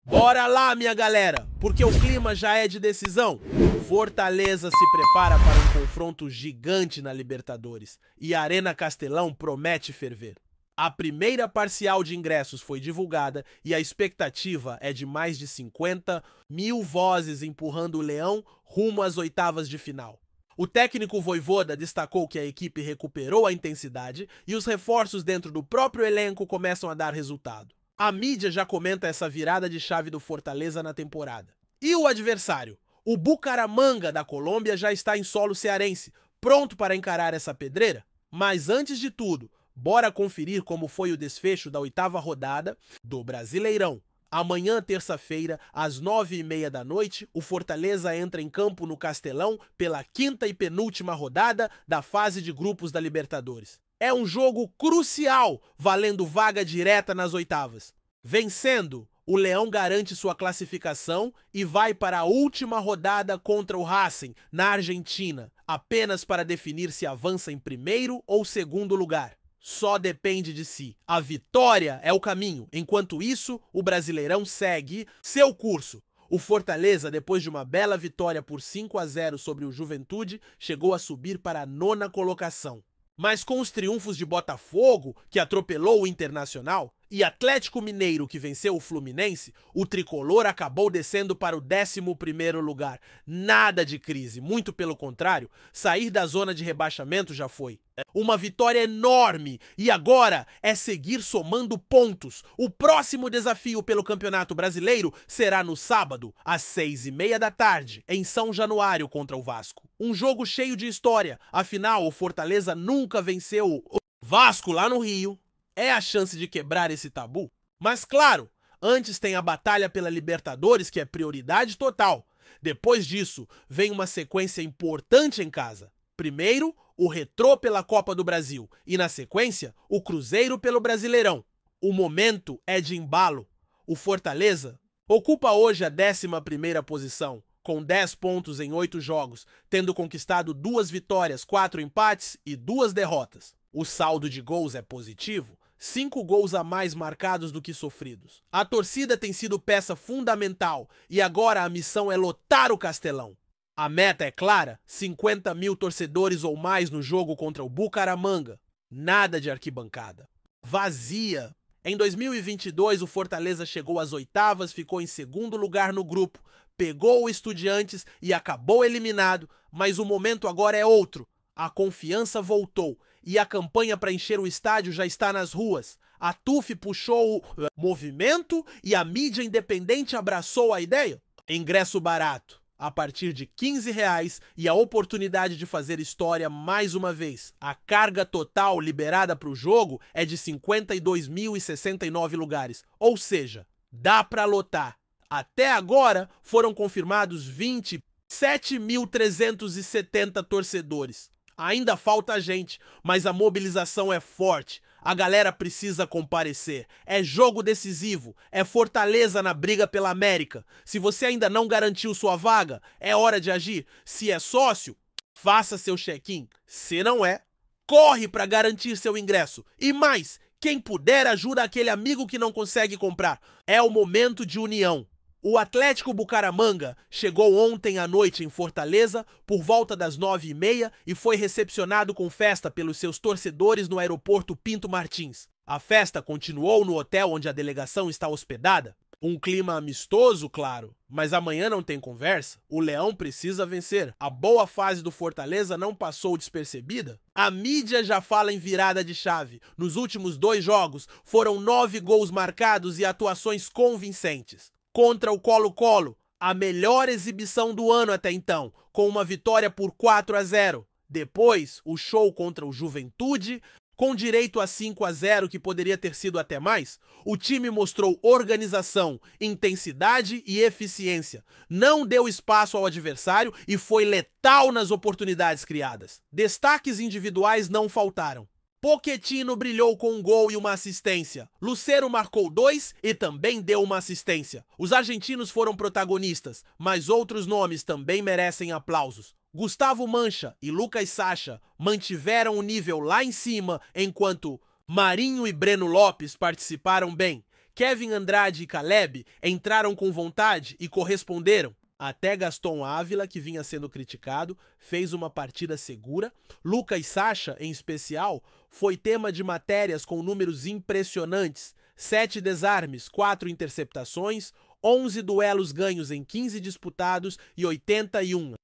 Bora lá, minha galera, porque o clima já é de decisão. Fortaleza se prepara para um confronto gigante na Libertadores e a Arena Castelão promete ferver. A primeira parcial de ingressos foi divulgada e a expectativa é de mais de 50 mil vozes empurrando o Leão rumo às oitavas de final. O técnico Vojvoda destacou que a equipe recuperou a intensidade e os reforços dentro do próprio elenco começam a dar resultado. A mídia já comenta essa virada de chave do Fortaleza na temporada. E o adversário? O Bucaramanga da Colômbia já está em solo cearense, pronto para encarar essa pedreira? Mas antes de tudo, bora conferir como foi o desfecho da oitava rodada do Brasileirão. Amanhã, terça-feira, às 9h30 da noite, o Fortaleza entra em campo no Castelão pela quinta e penúltima rodada da fase de grupos da Libertadores. É um jogo crucial, valendo vaga direta nas oitavas. Vencendo, o Leão garante sua classificação e vai para a última rodada contra o Racing, na Argentina, apenas para definir se avança em primeiro ou segundo lugar. Só depende de si. A vitória é o caminho. Enquanto isso, o Brasileirão segue seu curso. O Fortaleza, depois de uma bela vitória por 5-0 sobre o Juventude, chegou a subir para a 9ª colocação. Mas com os triunfos de Botafogo, que atropelou o Internacional, e Atlético Mineiro, que venceu o Fluminense, o tricolor acabou descendo para o 11º lugar. Nada de crise, muito pelo contrário, sair da zona de rebaixamento já foi. Uma vitória enorme e agora é seguir somando pontos. O próximo desafio pelo Campeonato Brasileiro será no sábado, às 6h30 da tarde, em São Januário contra o Vasco. Um jogo cheio de história, afinal o Fortaleza nunca venceu o Vasco lá no Rio. É a chance de quebrar esse tabu. Mas claro, antes tem a batalha pela Libertadores, que é prioridade total. Depois disso, vem uma sequência importante em casa. Primeiro, o Retrô pela Copa do Brasil e, na sequência, o Cruzeiro pelo Brasileirão. O momento é de embalo. O Fortaleza ocupa hoje a 11ª posição, com 10 pontos em 8 jogos, tendo conquistado 2 vitórias, 4 empates e 2 derrotas. O saldo de gols é positivo, 5 gols a mais marcados do que sofridos. A torcida tem sido peça fundamental e agora a missão é lotar o Castelão. A meta é clara, 50 mil torcedores ou mais no jogo contra o Bucaramanga. Nada de arquibancada. Vazia. Em 2022, o Fortaleza chegou às oitavas, ficou em segundo lugar no grupo, pegou o Estudiantes e acabou eliminado, mas o momento agora é outro. A confiança voltou e a campanha para encher o estádio já está nas ruas. A TUF puxou o movimento e a mídia independente abraçou a ideia. Ingresso barato, a partir de R$15 e a oportunidade de fazer história mais uma vez. A carga total liberada para o jogo é de 52.069 lugares, ou seja, dá para lotar. Até agora foram confirmados 27.370 torcedores. Ainda falta gente, mas a mobilização é forte. A galera precisa comparecer. É jogo decisivo. É Fortaleza na briga pela América. Se você ainda não garantiu sua vaga, é hora de agir. Se é sócio, faça seu check-in. Se não é, corre para garantir seu ingresso. E mais, quem puder ajuda aquele amigo que não consegue comprar. É o momento de união. O Atlético Bucaramanga chegou ontem à noite em Fortaleza por volta das 9h30 e foi recepcionado com festa pelos seus torcedores no aeroporto Pinto Martins. A festa continuou no hotel onde a delegação está hospedada. Um clima amistoso, claro, mas amanhã não tem conversa. O Leão precisa vencer. A boa fase do Fortaleza não passou despercebida. A mídia já fala em virada de chave. Nos últimos 2 jogos foram 9 gols marcados e atuações convincentes. Contra o Colo-Colo, a melhor exibição do ano até então, com uma vitória por 4-0. Depois, o show contra o Juventude, com direito a 5-0, que poderia ter sido até mais. O time mostrou organização, intensidade e eficiência. Não deu espaço ao adversário e foi letal nas oportunidades criadas. Destaques individuais não faltaram. Pochettino brilhou com um gol e uma assistência. Lucero marcou 2 e também deu uma assistência. Os argentinos foram protagonistas, mas outros nomes também merecem aplausos. Gustavo Mancha e Lucas Sacha mantiveram o nível lá em cima, enquanto Marinho e Breno Lopes participaram bem. Kevin Andrade e Caleb entraram com vontade e corresponderam. Até Gaston Ávila, que vinha sendo criticado, fez uma partida segura. Lucas Sacha, em especial, foi tema de matérias com números impressionantes. 7 desarmes, 4 interceptações, 11 duelos ganhos em 15 disputados e 81%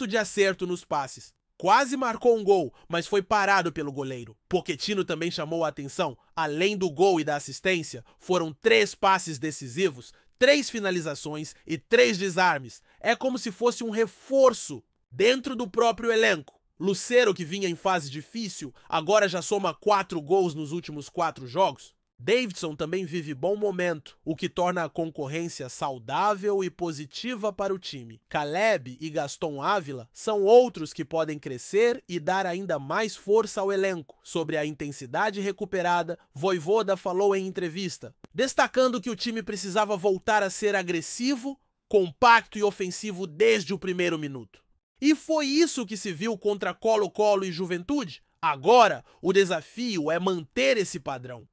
de acerto nos passes. Quase marcou um gol, mas foi parado pelo goleiro. Pochettino também chamou a atenção. Além do gol e da assistência, foram 3 passes decisivos, 3 finalizações e 3 desarmes. É como se fosse um reforço dentro do próprio elenco. Lucero, que vinha em fase difícil, agora já soma 4 gols nos últimos 4 jogos. Davidson também vive bom momento, o que torna a concorrência saudável e positiva para o time. Caleb e Gaston Ávila são outros que podem crescer e dar ainda mais força ao elenco. Sobre a intensidade recuperada, Vojvoda falou em entrevista, destacando que o time precisava voltar a ser agressivo, compacto e ofensivo desde o primeiro minuto. E foi isso que se viu contra Colo-Colo e Juventude. Agora, o desafio é manter esse padrão.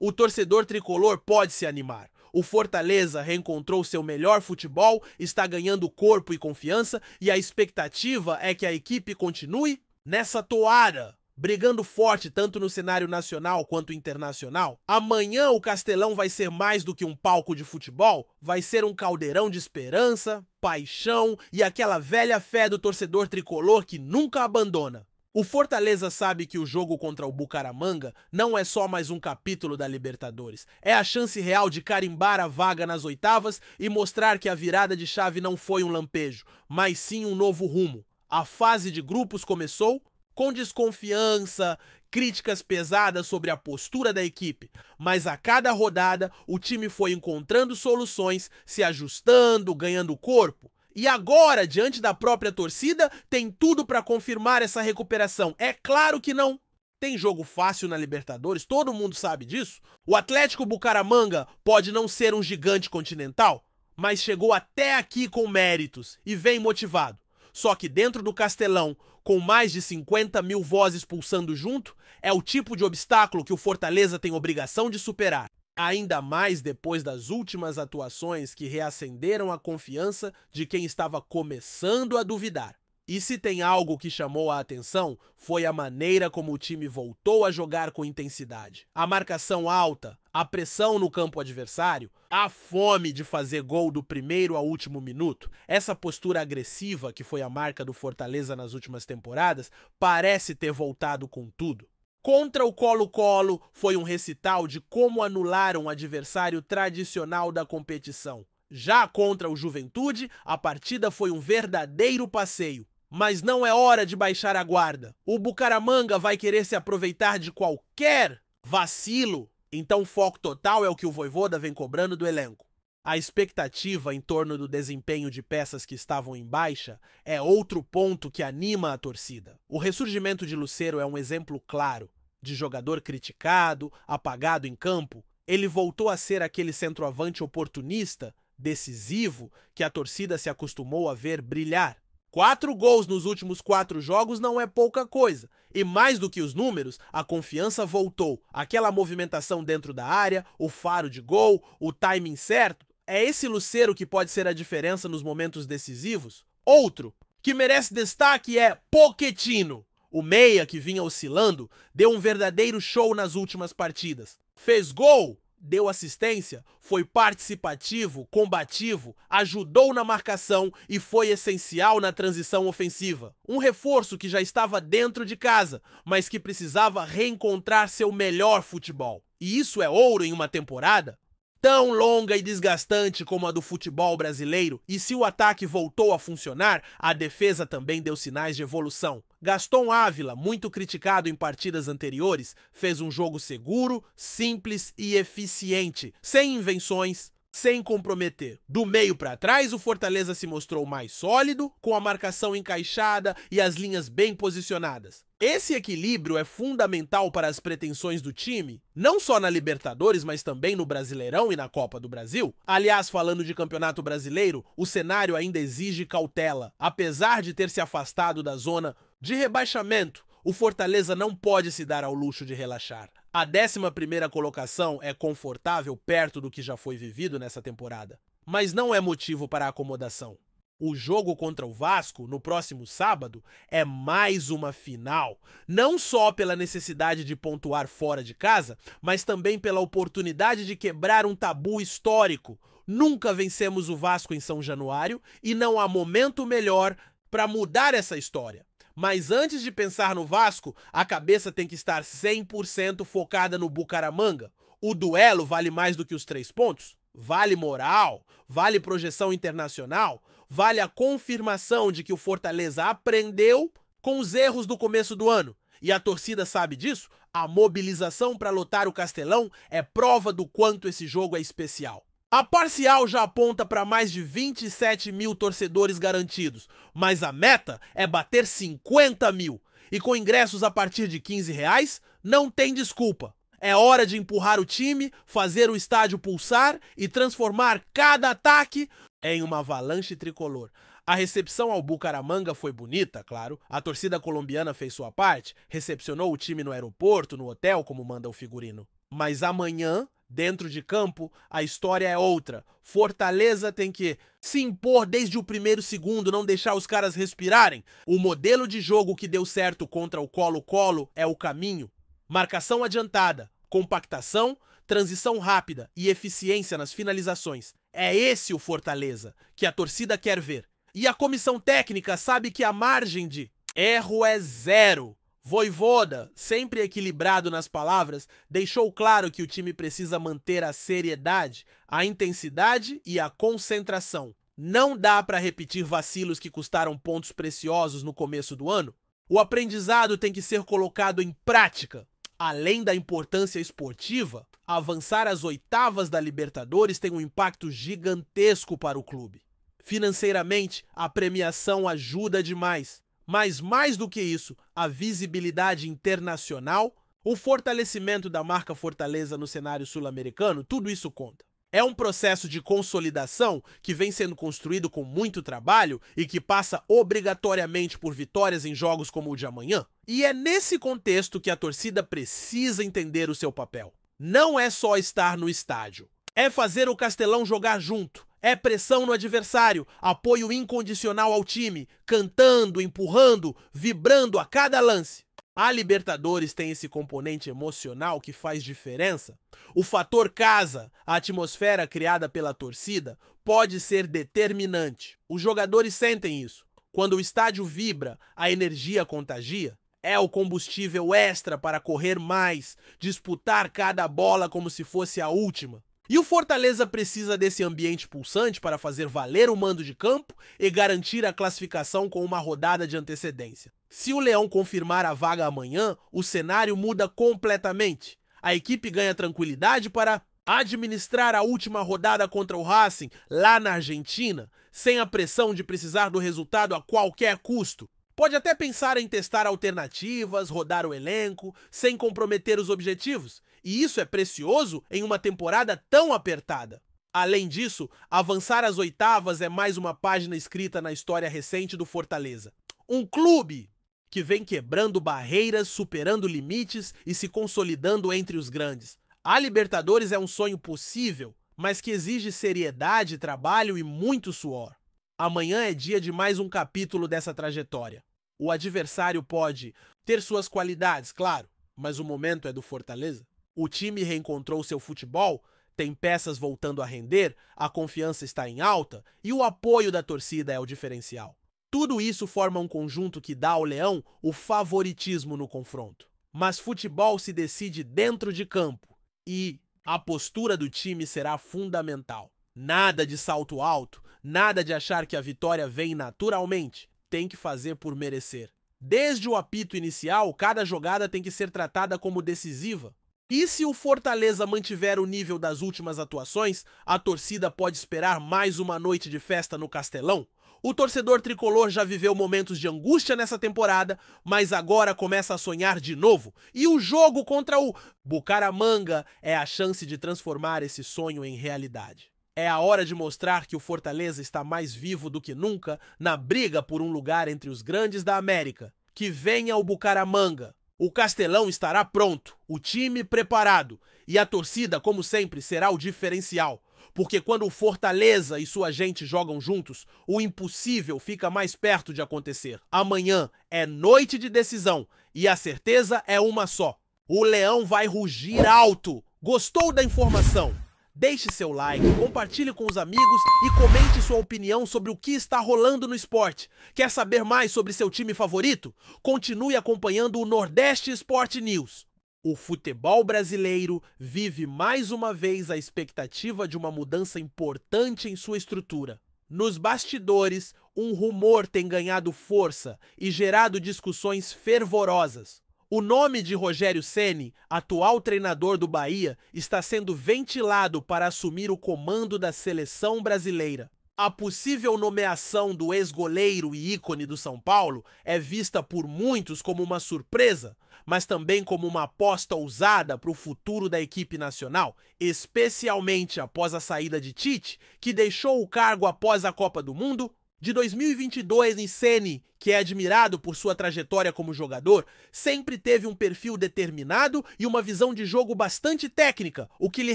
O torcedor tricolor pode se animar. O Fortaleza reencontrou seu melhor futebol, está ganhando corpo e confiança e a expectativa é que a equipe continue nessa toada, brigando forte tanto no cenário nacional quanto internacional. Amanhã o Castelão vai ser mais do que um palco de futebol, vai ser um caldeirão de esperança, paixão e aquela velha fé do torcedor tricolor que nunca abandona. O Fortaleza sabe que o jogo contra o Bucaramanga não é só mais um capítulo da Libertadores. É a chance real de carimbar a vaga nas oitavas e mostrar que a virada de chave não foi um lampejo, mas sim um novo rumo. A fase de grupos começou com desconfiança, críticas pesadas sobre a postura da equipe, mas a cada rodada o time foi encontrando soluções, se ajustando, ganhando corpo. E agora, diante da própria torcida, tem tudo para confirmar essa recuperação. É claro que não. Tem jogo fácil na Libertadores, todo mundo sabe disso. O Atlético Bucaramanga pode não ser um gigante continental, mas chegou até aqui com méritos e vem motivado. Só que dentro do Castelão, com mais de 50 mil vozes pulsando junto, é o tipo de obstáculo que o Fortaleza tem obrigação de superar. Ainda mais depois das últimas atuações que reacenderam a confiança de quem estava começando a duvidar. E se tem algo que chamou a atenção, foi a maneira como o time voltou a jogar com intensidade. A marcação alta, a pressão no campo adversário, a fome de fazer gol do primeiro ao último minuto, essa postura agressiva que foi a marca do Fortaleza nas últimas temporadas, parece ter voltado com tudo. Contra o Colo-Colo, foi um recital de como anular um adversário tradicional da competição. Já contra o Juventude, a partida foi um verdadeiro passeio. Mas não é hora de baixar a guarda. O Bucaramanga vai querer se aproveitar de qualquer vacilo, então foco total é o que o Vojvoda vem cobrando do elenco. A expectativa em torno do desempenho de peças que estavam em baixa é outro ponto que anima a torcida. O ressurgimento de Lucero é um exemplo claro de jogador criticado, apagado em campo. Ele voltou a ser aquele centroavante oportunista, decisivo, que a torcida se acostumou a ver brilhar. 4 gols nos últimos 4 jogos não é pouca coisa. E mais do que os números, a confiança voltou. Aquela movimentação dentro da área, o faro de gol, o timing certo. É esse Lucero que pode ser a diferença nos momentos decisivos? Outro que merece destaque é Pochettino. O meia, que vinha oscilando, deu um verdadeiro show nas últimas partidas. Fez gol, deu assistência, foi participativo, combativo, ajudou na marcação e foi essencial na transição ofensiva. Um reforço que já estava dentro de casa, mas que precisava reencontrar seu melhor futebol. E isso é ouro em uma temporada tão longa e desgastante como a do futebol brasileiro, e se o ataque voltou a funcionar, a defesa também deu sinais de evolução. Gaston Ávila, muito criticado em partidas anteriores, fez um jogo seguro, simples e eficiente, sem invenções, sem comprometer. Do meio para trás, o Fortaleza se mostrou mais sólido, com a marcação encaixada e as linhas bem posicionadas. Esse equilíbrio é fundamental para as pretensões do time, não só na Libertadores, mas também no Brasileirão e na Copa do Brasil. Aliás, falando de Campeonato Brasileiro, o cenário ainda exige cautela. Apesar de ter se afastado da zona de rebaixamento, o Fortaleza não pode se dar ao luxo de relaxar. A 11ª colocação é confortável perto do que já foi vivido nessa temporada, mas não é motivo para acomodação. O jogo contra o Vasco, no próximo sábado, é mais uma final, não só pela necessidade de pontuar fora de casa, mas também pela oportunidade de quebrar um tabu histórico. Nunca vencemos o Vasco em São Januário e não há momento melhor para mudar essa história. Mas antes de pensar no Vasco, a cabeça tem que estar 100% focada no Bucaramanga. O duelo vale mais do que os 3 pontos? Vale moral? Vale projeção internacional? Vale a confirmação de que o Fortaleza aprendeu com os erros do começo do ano. E a torcida sabe disso? A mobilização para lotar o Castelão é prova do quanto esse jogo é especial. A parcial já aponta para mais de 27 mil torcedores garantidos, mas a meta é bater 50 mil. E com ingressos a partir de R$15, não tem desculpa. É hora de empurrar o time, fazer o estádio pulsar e transformar cada ataque em uma avalanche tricolor. A recepção ao Bucaramanga foi bonita, claro. A torcida colombiana fez sua parte, recepcionou o time no aeroporto, no hotel, como manda o figurino. Mas amanhã, dentro de campo, a história é outra. Fortaleza tem que se impor desde o primeiro segundo, não deixar os caras respirarem. O modelo de jogo que deu certo contra o Colo-Colo é o caminho. Marcação adiantada, compactação, transição rápida e eficiência nas finalizações. É esse o Fortaleza que a torcida quer ver. E a comissão técnica sabe que a margem de erro é zero. Vojvoda, sempre equilibrado nas palavras, deixou claro que o time precisa manter a seriedade, a intensidade e a concentração. Não dá para repetir vacilos que custaram pontos preciosos no começo do ano. O aprendizado tem que ser colocado em prática. Além da importância esportiva, avançar às oitavas da Libertadores tem um impacto gigantesco para o clube. Financeiramente, a premiação ajuda demais. Mas mais do que isso, a visibilidade internacional, o fortalecimento da marca Fortaleza no cenário sul-americano, tudo isso conta. É um processo de consolidação que vem sendo construído com muito trabalho e que passa obrigatoriamente por vitórias em jogos como o de amanhã. E é nesse contexto que a torcida precisa entender o seu papel. Não é só estar no estádio. É fazer o Castelão jogar junto. É pressão no adversário, apoio incondicional ao time, cantando, empurrando, vibrando a cada lance. A Libertadores tem esse componente emocional que faz diferença. O fator casa, a atmosfera criada pela torcida, pode ser determinante. Os jogadores sentem isso. Quando o estádio vibra, a energia contagia. É o combustível extra para correr mais, disputar cada bola como se fosse a última. E o Fortaleza precisa desse ambiente pulsante para fazer valer o mando de campo e garantir a classificação com uma rodada de antecedência. Se o Leão confirmar a vaga amanhã, o cenário muda completamente. A equipe ganha tranquilidade para administrar a última rodada contra o Racing lá na Argentina, sem a pressão de precisar do resultado a qualquer custo. Pode até pensar em testar alternativas, rodar o elenco, sem comprometer os objetivos. E isso é precioso em uma temporada tão apertada. Além disso, avançar às oitavas é mais uma página escrita na história recente do Fortaleza. Um clube que vem quebrando barreiras, superando limites e se consolidando entre os grandes. A Libertadores é um sonho possível, mas que exige seriedade, trabalho e muito suor. Amanhã é dia de mais um capítulo dessa trajetória. O adversário pode ter suas qualidades, claro, mas o momento é do Fortaleza. O time reencontrou seu futebol, tem peças voltando a render, a confiança está em alta e o apoio da torcida é o diferencial. Tudo isso forma um conjunto que dá ao Leão o favoritismo no confronto. Mas futebol se decide dentro de campo e a postura do time será fundamental. Nada de salto alto, nada de achar que a vitória vem naturalmente. Tem que fazer por merecer. Desde o apito inicial, cada jogada tem que ser tratada como decisiva. E se o Fortaleza mantiver o nível das últimas atuações, a torcida pode esperar mais uma noite de festa no Castelão? O torcedor tricolor já viveu momentos de angústia nessa temporada, mas agora começa a sonhar de novo. E o jogo contra o Bucaramanga é a chance de transformar esse sonho em realidade. É a hora de mostrar que o Fortaleza está mais vivo do que nunca na briga por um lugar entre os grandes da América. Que venha o Bucaramanga. O Castelão estará pronto, o time preparado e a torcida, como sempre, será o diferencial. Porque quando o Fortaleza e sua gente jogam juntos, o impossível fica mais perto de acontecer. Amanhã é noite de decisão e a certeza é uma só. O Leão vai rugir alto. Gostou da informação? Deixe seu like, compartilhe com os amigos e comente sua opinião sobre o que está rolando no esporte. Quer saber mais sobre seu time favorito? Continue acompanhando o Nordeste Sport News. O futebol brasileiro vive mais uma vez a expectativa de uma mudança importante em sua estrutura. Nos bastidores, um rumor tem ganhado força e gerado discussões fervorosas. O nome de Rogério Ceni, atual treinador do Bahia, está sendo ventilado para assumir o comando da seleção brasileira. A possível nomeação do ex-goleiro e ícone do São Paulo é vista por muitos como uma surpresa, mas também como uma aposta ousada para o futuro da equipe nacional, especialmente após a saída de Tite, que deixou o cargo após a Copa do Mundo. De 2022, Ceni, que é admirado por sua trajetória como jogador, sempre teve um perfil determinado e uma visão de jogo bastante técnica, o que lhe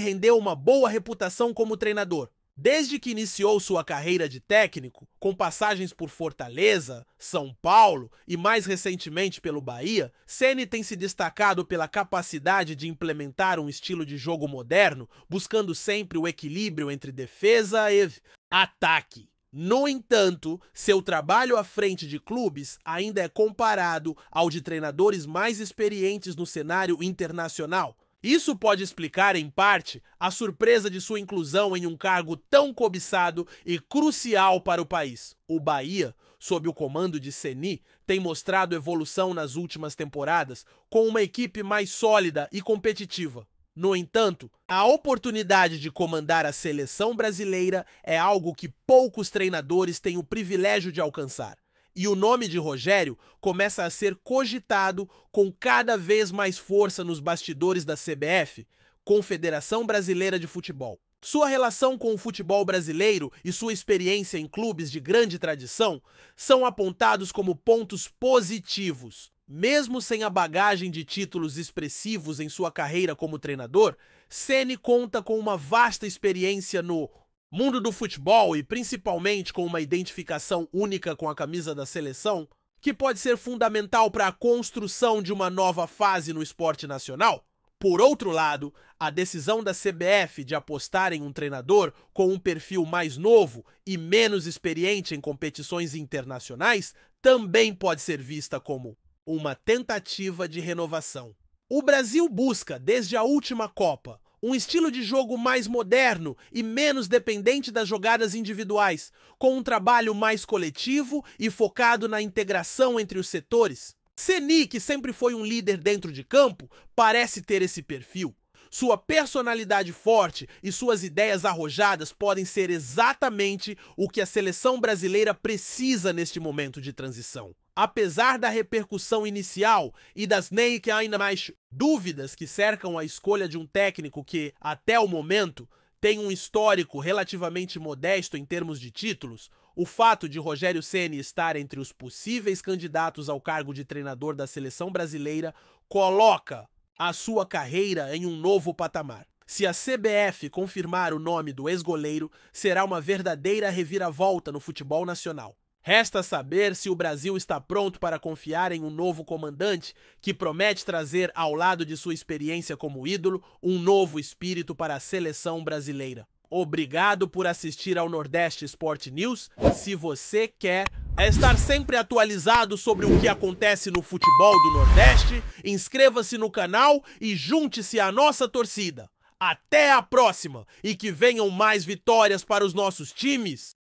rendeu uma boa reputação como treinador. Desde que iniciou sua carreira de técnico, com passagens por Fortaleza, São Paulo e mais recentemente pelo Bahia, Ceni tem se destacado pela capacidade de implementar um estilo de jogo moderno, buscando sempre o equilíbrio entre defesa e ataque. No entanto, seu trabalho à frente de clubes ainda é comparado ao de treinadores mais experientes no cenário internacional. Isso pode explicar, em parte, a surpresa de sua inclusão em um cargo tão cobiçado e crucial para o país. O Bahia, sob o comando de Ceni, tem mostrado evolução nas últimas temporadas, com uma equipe mais sólida e competitiva. No entanto, a oportunidade de comandar a seleção brasileira é algo que poucos treinadores têm o privilégio de alcançar. E o nome de Rogério começa a ser cogitado com cada vez mais força nos bastidores da CBF, Confederação Brasileira de Futebol. Sua relação com o futebol brasileiro e sua experiência em clubes de grande tradição são apontados como pontos positivos. Mesmo sem a bagagem de títulos expressivos em sua carreira como treinador, Ceni conta com uma vasta experiência no mundo do futebol e principalmente com uma identificação única com a camisa da seleção, que pode ser fundamental para a construção de uma nova fase no esporte nacional. Por outro lado, a decisão da CBF de apostar em um treinador com um perfil mais novo e menos experiente em competições internacionais também pode ser vista como uma tentativa de renovação. O Brasil busca, desde a última Copa, um estilo de jogo mais moderno e menos dependente das jogadas individuais, com um trabalho mais coletivo e focado na integração entre os setores. Ceni, que sempre foi um líder dentro de campo, parece ter esse perfil. Sua personalidade forte e suas ideias arrojadas podem ser exatamente o que a seleção brasileira precisa neste momento de transição. Apesar da repercussão inicial e das nem que ainda mais dúvidas que cercam a escolha de um técnico que, até o momento, tem um histórico relativamente modesto em termos de títulos, o fato de Rogério Ceni estar entre os possíveis candidatos ao cargo de treinador da seleção brasileira coloca a sua carreira em um novo patamar. Se a CBF confirmar o nome do ex-goleiro, será uma verdadeira reviravolta no futebol nacional. Resta saber se o Brasil está pronto para confiar em um novo comandante que promete trazer, ao lado de sua experiência como ídolo, um novo espírito para a seleção brasileira. Obrigado por assistir ao Nordeste Sport News. Se você quer estar sempre atualizado sobre o que acontece no futebol do Nordeste, inscreva-se no canal e junte-se à nossa torcida. Até a próxima e que venham mais vitórias para os nossos times!